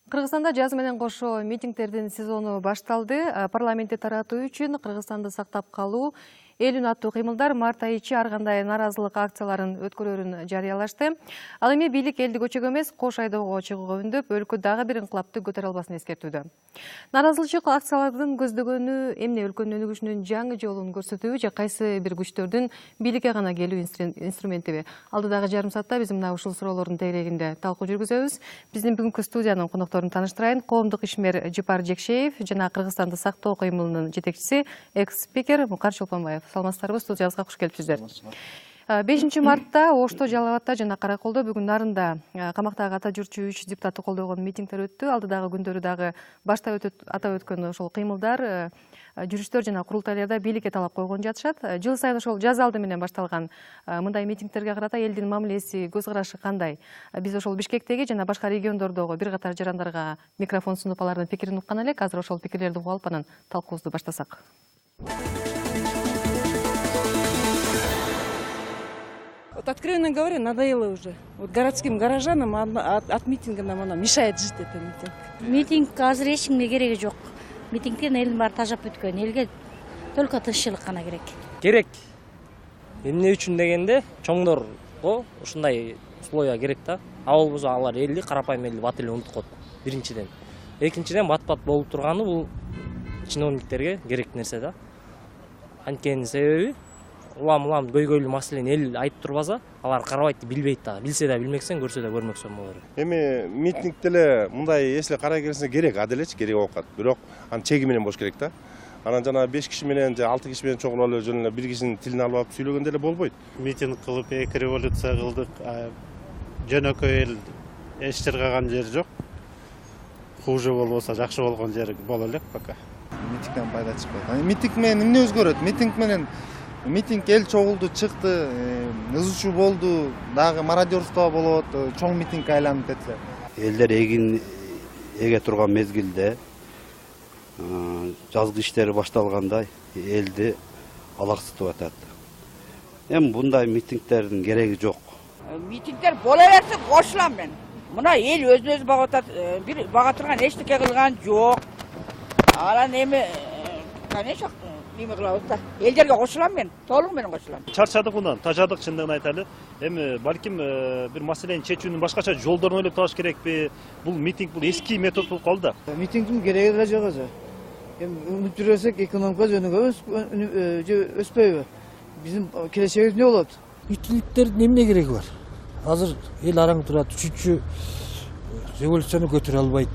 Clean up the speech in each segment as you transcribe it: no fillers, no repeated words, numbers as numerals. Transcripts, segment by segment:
Кыргызстанда жаз менен кошо митингдердин сезону башталды. Парламентти таратуу үчүн Кыргызстанды сактап калуу, эл үнаттуу кыймылдар март айы ичи ар кандай нааразылык акцияларын өткөрөрүн жарыялашты. Ал эми бийлик элди көчөгө эмес, кош айдоого чыгууга үндөп, өлкө дагы бир инкылапты көтөрө албасын эскертүүдө. Нааразычылык акциялардын көздөгөнү эмне, өлкөнүн өнүгүшүнүн жаңы жолун көрсөтүүбү же кайсы бир күчтөрдүн бийликке гана келүү инструментиби? Алдыдагы жарым саатта биз мына ушул суроолордун тегерегинде талкуу жүргүзөбүз. Биздин бүгүнкү студиянын конокторун тааныштырайын. Коомдук ишмер Жыпар Жекшеев жана Кыргызстанды сактоо кыймылынын жетекчиси, экс-спикер Мукар Чолпонбаев. Саламатсыздарбы, студиябызга куш келипсиздер. 5 мартта Ошто, Жалал Абадта жана Караколдо, бүгүн Нарында камактагы ата журтчу 3 депутатты колдогон митингдер өттү. Алдыдагы күндөрү дагы башта атап өткөн ошол кыймылдар, жүрүштөр жана курултайларда бийликке талап койгон жатышат. Жыл сайын ошол жаз алды менен башталган мындай митингдерге карата элдин мамилеси, көз карашы кандай? Биз ошол Бишкектеги жана башка региондордогу бир катар жарандарга микрофон сунуп алардын пикирин уккан элек. Азыр ошол пикирлерди угуп алып анан талкуубузду баштасак. Вот откровенно говоря, надоело уже. Вот городским горожанам от митинга нам она мешает жить, это митинг. Митинг азыр эчкимге кереги жок. Митингден элдин баары тажап бүткөн. Элге только тынччылык гана керек. Керек. Эмне үчүн дегенде, чоңдорго ушундай условия керек да. А болбосо алар элди, карапайым элди бат эле унутуп коет. Биринчиден. Экинчиден бат-бат болуп турганы бул чиновниктерге керек нерсе да. Анткенин себеби улам көйгөйлүү маселени эл айтып турбаса, алар карабайт, билбейт да. Билсе да билмексен, көрсө да көрмөксөн болор. Эми митинг деле мындай если карай келсе керек, аделечи керек болуп калат. Бирок анын чеги менен болуш керек да. Анан жана 5 киши менен же 6 киши менен чогулуп алып жөн эле бир кишинин тилин алып алып сүйлөгөн деле болбойт. Митинг кылып, эки революция кылдык. Жөнөкөй эл эч чыргаган жери жок. Хуже болбосо жакшы болгон жери боло элек пока. Митингден пайда чыкпайт. Митинг менен эмне өзгөрөт? Митинг эл чогулду, чыкты, ызычуу болду, дагы мародерство болот, чоң митингге айланып кетсе. Элдер эге турган мезгилде жазгы иштери башталганда элди алаксытып атат. Эми мындай митингдердин кереги жок. Митингдер боло берсе кошулам мен. Мына эл өзүн өзү бага атат, бир бага турган эчтеке кылган жок. Анан эми конечно неме кылабыз да. Элдерге кошулам мен, толук менен кошулам. Чарчадык мындан, тажадык чындыгын айталы. Эми балким бир маселени чечүүнүн башкача жолдорун ойлоп табыш керекпи? Бул митинг бул эски метод болуп калды да. Митингдин кереги да жок азыр. Эми үмүт жүрөсөк экономика жөнүгө өспөйбү? Биздин келечегибиз эмне болот? Митингдердин эмне кереги бар? Азыр эл араң турат, үчүнчү революцияны көтөрө албайт.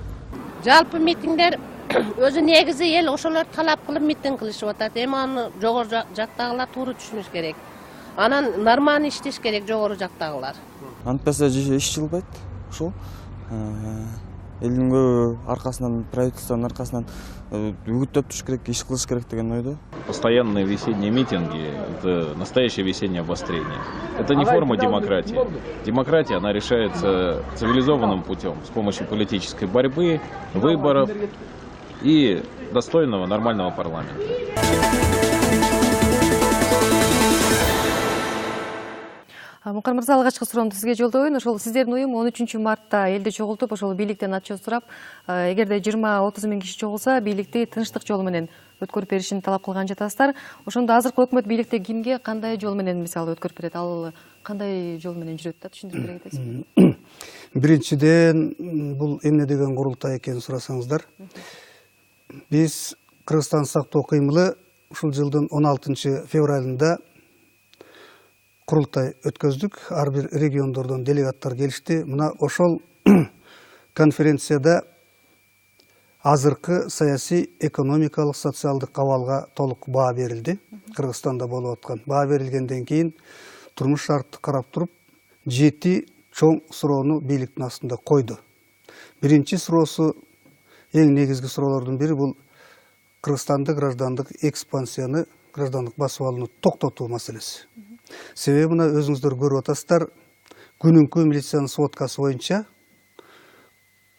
Жалпы митингдер өзү негизи эл ошолор талап кылып митинг кылышып атат. Эми аны жогору жактагылар туура түшүнүш керек. Анан нормально иштеш керек жогору жактагылар. Антпесе иш жылбайт. Ошол элдин көбү аркасынан, правительствонун аркасынан үгүттөп туруш керек, иш кылыш керек деген ойдо. Постоянные весенние митинги – это настоящее весеннее обострение. Это не форма демократии. Демократия, она решается цивилизованным путем, с помощью политической борьбы, выборов и достойного нормального парламента. Мукар мырза, алгачкы суроомду сизге жолдоюн. Ошол сиздердин уюм 13 мартта элди чогултуп, ошол бийликтен отчет сурап, эгерде 20-30 миң киши чогулса, бийликти тынчтык жолу менен өткөрүп беришин талап кылган жатасыздар. Ошондо азыркы өкмөт бийликте кимге кандай жол менен мисалы өткөрүп берет? Ал кандай жол менен жүрөт да, түшүндүрүп бере кетесизби? Биринчиден, бул эмне деген курултай экенин сурасаңыздар. Биз Кыргызстан сактоо кыймылы ушул жылдын 16 февралында курултай өткөздүк. Ар бир региондордон делегаттар келишти. Мына ошол конференцияда азыркы саясий, экономикалык, социалдык абалга толук баа берилди. Кыргызстанда болуп аткан. Баа берилгенден кийин турмуш шартты карап туруп 7 чоң суроону бийликтин астында койду. Биринчи суроосу, эң негизги суроолордун бири бул Кыргызстанды граждандык экспансияны, граждандык басып алууну токтотуу маселеси. Себеби мына өзүңүздөр көрүп атасыздар, күнүнкү милициянын сводкасы боюнча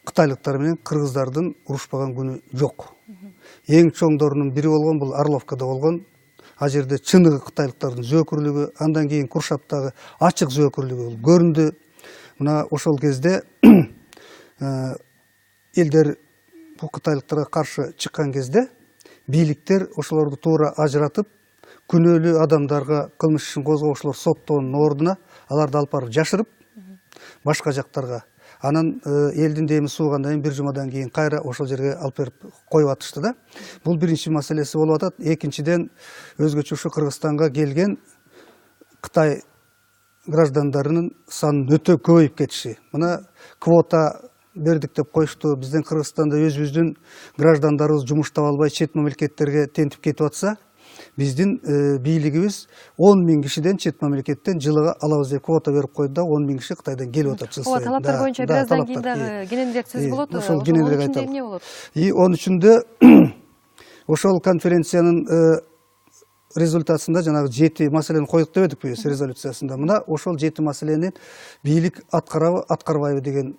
кытайлыктар менен кыргыздардын урушпаган күнү жок. Эң чоңдорунун бири болгон бул Орловкада болгон. А жерде чыныгы кытайлыктардын зөөкүрлүгү, андан кийин Куршаптагы ачык зөөкүрлүгү көрүндү. Мына ошол кезде элдер бул кытайлыктарга каршы чыккан кезде бийликтер ошолорду туура ажыратып, күнөөлүү адамдарга кылмыш ишин козгоп ошолор соттоонун ордуна аларды алып барып жашырып, башка жактарга. Анан элдин деми суугандан кийин бир жумадан кийин кайра ошол жерге алып берип коюп атышты да. Бул биринчи маселеси болуп атат. Экинчиден өзгөчө ушу Кыргызстанга келген Кытай граждандарынын санын өтө көбөйүп кетиши. Мына квота бердик деп коюшту. Биздин Кыргызстанда өзүбүздүн граждандарыбыз жумуштап албай чет мамлекеттерге тентип кетип атса, биздин бийлигибиз 10 000 кишиден чет мамлекеттен жылыга алабыз деп квота берип койду да 10 000 киши Кытайдан келип атат жыл сайын. Талаптар боюнча бираздан кийин дагы кененирээк сөз болот. Ошол кененирээк айталым. Эмне болот? Onun үчүндө ошол конференциянын результатында жанагы 7 маселени койдук деп эдик биз резолюциясында. Мына ошол 7 маселени бийлик аткарабы, аткарбайбы деген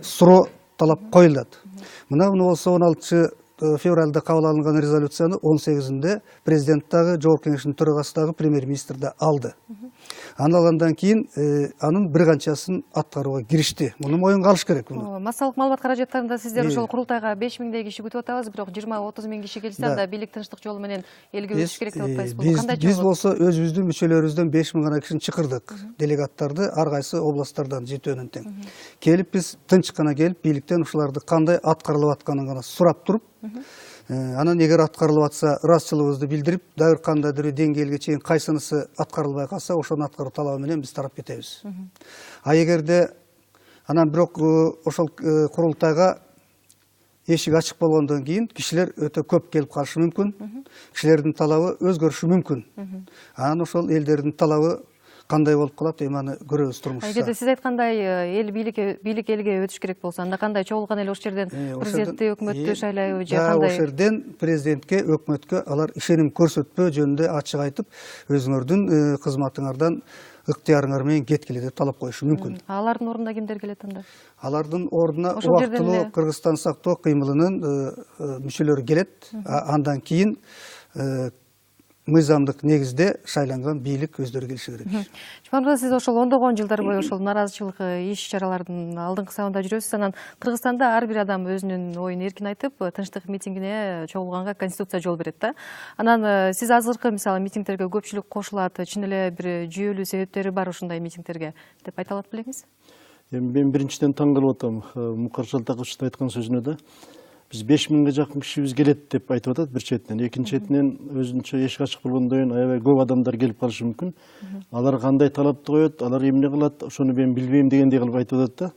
суроо талап коюлат. Мына болсо 16 февралда кабыл алынган резолюцияны 18-inde президент дагы, жогорку кеңештин төрагасы дагы, премьер-министр да алды. Аны алгандан кийин анын бир канчасын аткарууга киришти. Муну моюнга алыш керек. Массалык маалымат каражаттарында сиздер ошол курултайга 5 000 киши күтүп атабыз, бирок 20-30 000 киши келсе, анда бийлик тынчтык жолу менен элге өтүш керек деп атпайсызбы? Кандай чогуу? Биз болсо өзүбүздүн мүчөлөрүбүздөн 5 000 гана кишини чакырдык. Делегаттарды ар кайсы областтардан 7-өнөн тең. Келип биз тынч гана келип, бийликтен ушуларды кандай аткарылып атканын гана сурап туруп, анан эгер аткарылып атса, ыраазычылыгыбызды билдирип, дагы кандайдыр деңгээлге чейин кайсынысы аткарылбай калса, ошону аткаруу талабы менен биз тарап кетебиз. А эгерде анан бирок ошол курултайга эшик ачык болгондон кийин кишилер өтө көп келип калышы мүмкүн. Кишилердин талабы өзгөрүшү мүмкүн. Анан ошол элдердин талабы кандай болуп калат, эми аны көрөбүз турмушта. Эгерде сиз айткандай эл бийлик элге өтүш керек болсо, анда кандай чогулган эл ошол жерден президентти, өкмөттү шайлайбы же кандай? Ошол жерден президентке, өкмөткө алар ишеним көрсөтпөө жөнүндө ачык айтып, өзүңөрдүн кызматыңардан ыктыярыңар менен кеткиле деп талап коюшу мүмкүн. Алардын ордуна кимдер келет анда? Алардын ордуна убактылуу Кыргызстан сактоо кыймылынын мүчөлөрү келет. Андан кийин мыйзамдык негизде шайланган бийлик өздөрү келиши керек. Чумармырза, сиз ошол ондогон жылдар бою ошол наразычылык иш-чаралардын алдыңкы сабында жүрөсүз. Анан Кыргызстанда ар бир адам өзүнүн оюн эркин айтып, тынчтык митингине чогулганга конституция жол берет да. Анан сиз азыркы мисалы митингтерге көпчүлүк кошулат, чын эле бир жүйөлүү себептери бар ушундай митингтерге деп айта алат белеңиз? Мен биринчиден таң калып атам Мукар Шалтаковичтин айткан сөзүнө да. Биз 5 000ге жакын кишибиз келет деп айтып атат бир четинен. Экинчи четинен өзүнчө эшик ачык болгондон кийин аябай көп адамдар келип калышы мүмкүн. Алар кандай талапты коет, алар эмне кылат, ошону мен билбейм дегендей кылып айтып атат да.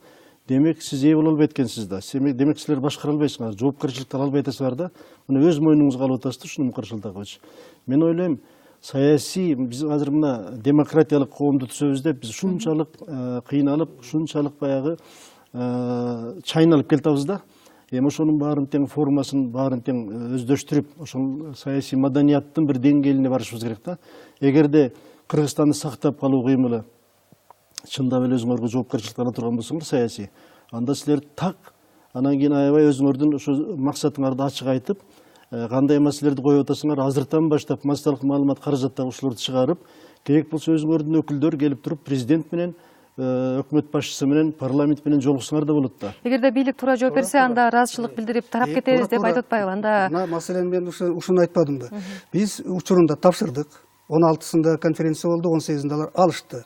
Демек сиз ээ боло албай эткенсиз да. Демек силер башкара албайсыңар, жоопкерчиликти ала албай атасыңар да. Муну өз мойнуңузга алып атасыз да, ушуну Мукар Шалтакович. Мен ойлойм, саясий биз азыр мына демократиялык коомду түзөбүз деп биз ушунчалык кыйналып, ушунчалык баягы чайналып келатабыз да. Эми ошонун баарын тең формасын, баарын тең өздөштүрүп, ошол саясий маданияттын бир деңгээлине барышыбыз керек да. Эгерде Кыргызстанды сактап калуу кыймылы чындап эле өзүңөргө жоопкерчилик ала турган болсоңор саясий, анда силер так анан кийин аябай өзүңөрдүн ошо максатыңарды ачык айтып, кандай маселелерди коюп атасыңар, азыртан баштап массалык маалымат каражаттагычыларды чыгарып, керек болсо өзүңөрдүн өкүлдөр келип туруп президент менен, өкмөт башчысы менен, парламент менен жолуксаңар да болот да. Эгерде бийлик туура жооп берсе, анда ыраазычылык билдирип тарап кетебиз деп айтып атпайбы? Анда маселен мен ушуну айтпадымбы? Биз учурунда тапшырдык. 16-сында конференция болду, 18-inde алар алышты.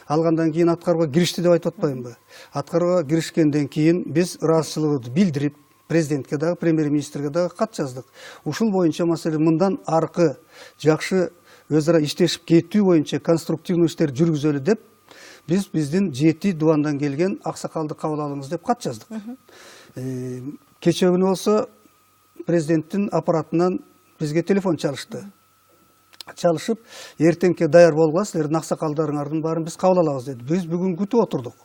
Алгандан кийин аткарууга киришти деп айтып атпаймынбы? Аткарууга киришкенден кийин биз ыраазычылыгыбызды билдирип, президентке дагы, премьер-министрге дагы кат жаздык. Ушул боюнча маселе мындан аркы жакшы өз ара иштешип кетүү боюнча конструктивдүү иштер жүргүзөлү деп биз биздин 7 дубандан келген аксакалды кабыл алыңыз деп кат жаздык. Кечээ күнү болсо президенттин аппаратынан бизге телефон чалышты. Чалышып, эртеңке даяр болгула, силердин аксакалдарыңардын баарын биз кабыл алабыз деди. Биз бүгүн күтүп отурдук.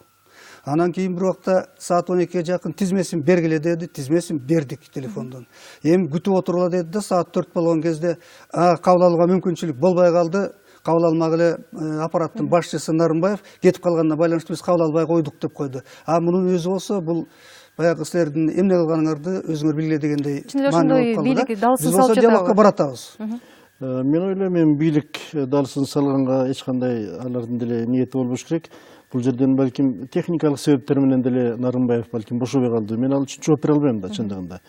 Анан кийин бир убакта саат 12-ге жакын тизмесин бергиле деди, тизмесин бердик телефондон. Эми күтүп отурула деди да, саат 4 болгон кезде кабыл алууга мүмкүнчүлүк болбой калды. Кабыл алмак эле аппараттын башчысы Нарымбаев кетип калганына байланыштуу биз кабыл албай койдук деп койду. Мунун өзү болсо бул баягы силердин эмне кылганыңарды өзүңөр билгиле дегендей маани болуп калды. Биз болсо диалогко баратабыз. Мен ойлойм, бийлик далысын салганга эч кандай алардын деле ниети болбош керек. Бул жерден балким техникалык себептер менен деле Нарымбаев балким бошобой калды. Мен ал үчүн жооп бере албайм да чындыгында.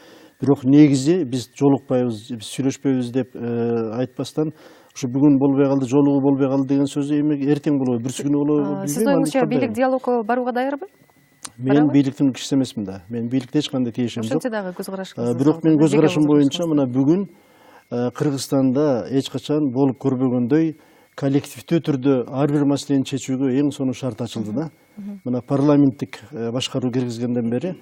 Бирок негизи биз жолукпайбыз, биз сүйлөшпөйбүз деп айтпастан ушу бүгүн болбой калды, жолугу болбой калды деген сөзү эми эртең болобу, бүрсү күнү болобу. Сиз оюңузча бийлик диалогко барууга даярбы? Мен бийликтин кишиси эмесмин да. Мен бийликте эч кандай тиешем жок. Ошентсе дагы көз карашыңыз. Бирок мен көз карашым боюнча мына бүгүн Кыргызстанда эч качан болуп көрбөгөндөй коллективдүү түрдө ар бир маселени чечүүгө эң сонун шарт ачылды да. Мына парламенттик башкаруу киргизгенден бери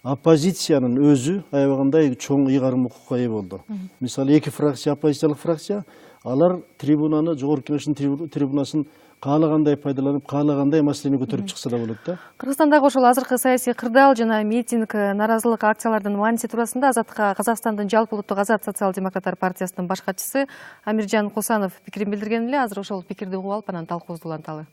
оппозициянын өзү аябагандай чоң ыйгарым укукка ээ болду. Мисалы эки фракция, оппозициялык фракция, алар трибунаны, жогорку кеңештин трибунасын каалагандай пайдаланып, каалагандай маселени көтөрүп чыкса да болот да. Кыргызстандагы ошол азыркы саясий кырдаал жана митинг, нааразылык акциялардын мааниси туурасында Азатка Казакстандын жалпы улуттук Азат социал-демократтар партиясынын баш катчысы Амиржан Косанов пикирин билдирген эле. Азыр ошол пикирди угуп алып, анан талкуубузду уланталы.